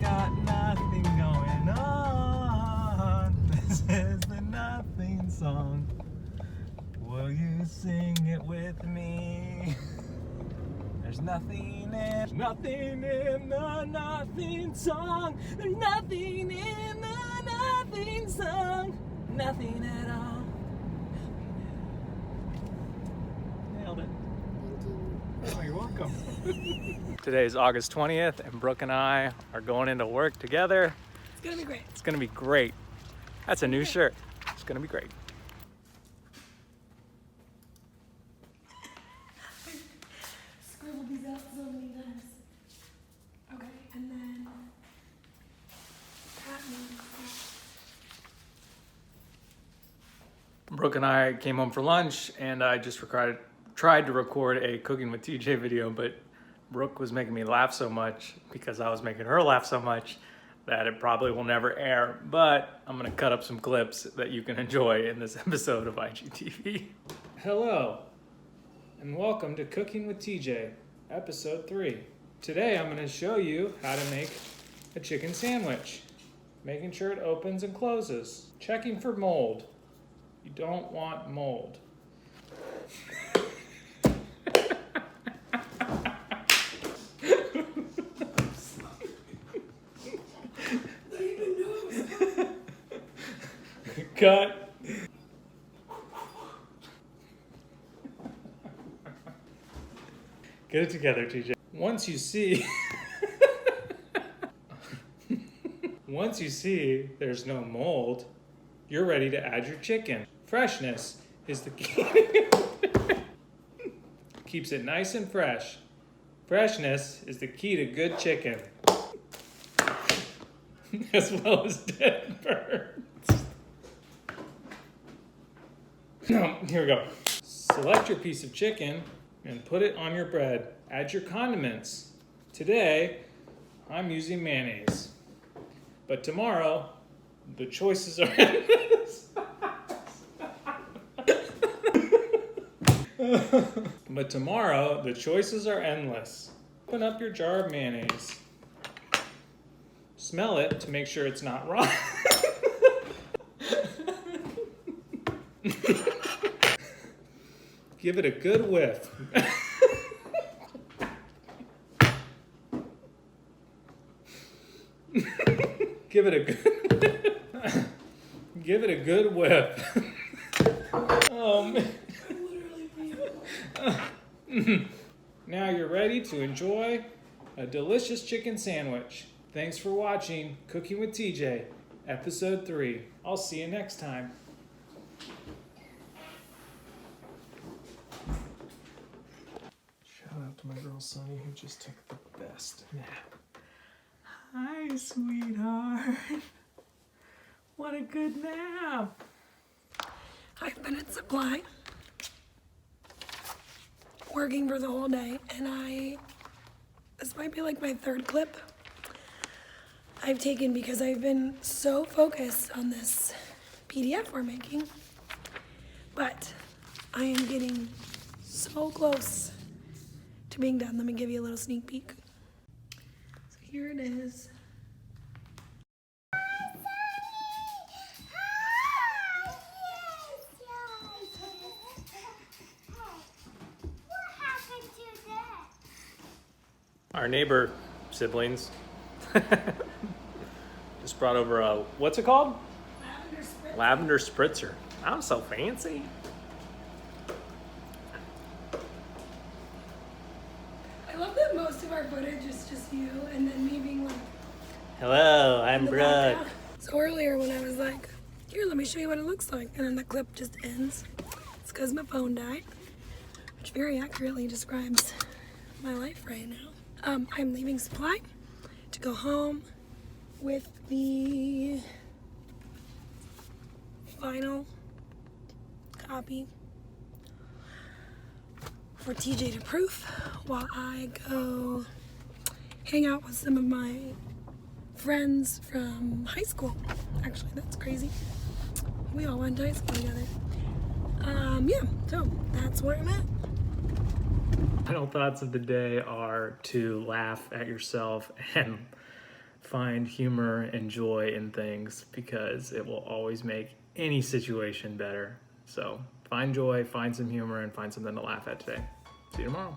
got nothing going on. This is the nothing song. Will you sing it with me? There's nothing in the nothing song. There's nothing in the nothing song. Nothing at all. Nailed it. Oh, you're welcome. Today is August 20th, and Brooke and I are going into work together. It's gonna be great. It's gonna be great. That's a new shirt. It's gonna be great. Scribbled these out so many times. Okay, and then that means Brooke and I came home for lunch, and I just tried to record a Cooking with TJ video, but Brooke was making me laugh so much because I was making her laugh so much that it probably will never air. But I'm gonna cut up some clips that you can enjoy in this episode of IGTV. Hello, and welcome to Cooking with TJ, episode 3. Today I'm gonna show you how to make a chicken sandwich. Making sure it opens and closes. Checking for mold. You don't want mold. Cut. Get it together, TJ. Once you see there's no mold, you're ready to add your chicken. Freshness is the key. Keeps it nice and fresh. Freshness is the key to good chicken. As well as dead birds. Here we go. Select your piece of chicken and put it on your bread. Add your condiments. Today, I'm using mayonnaise. But tomorrow, the choices are endless. But tomorrow, the choices are endless. Open up your jar of mayonnaise. Smell it to make sure it's not raw. Give it a good whiff. Give it a good whiff. Oh man. Now you're ready to enjoy a delicious chicken sandwich. Thanks for watching Cooking with TJ, episode 3. I'll see you next time. Shout out to my girl Sunny, who just took the best nap. Hi, sweetheart. What a good nap. I've been at Supply working for the whole day, and this might be like my 3rd clip I've taken because I've been so focused on this PDF we're making, but I am getting so close to being done. Let me give you a little sneak peek. So here it is. Our neighbor siblings just brought over a, what's it called? Lavender spritzer. I'm so fancy. I love that most of our footage is just you and then me being like, Hello, I'm Brooke. background. So earlier when I was like, here, let me show you what it looks like, and then the clip just ends. It's because my phone died, which very accurately describes my life right now. I'm leaving Supply to go home with the final copy for TJ to proof while I go hang out with some of my friends from high school. Actually, that's crazy. We all went to high school together. Yeah, so that's where I'm at. Final thoughts of the day are to laugh at yourself and find humor and joy in things because it will always make any situation better. So find joy, find some humor, and find something to laugh at today. See you tomorrow.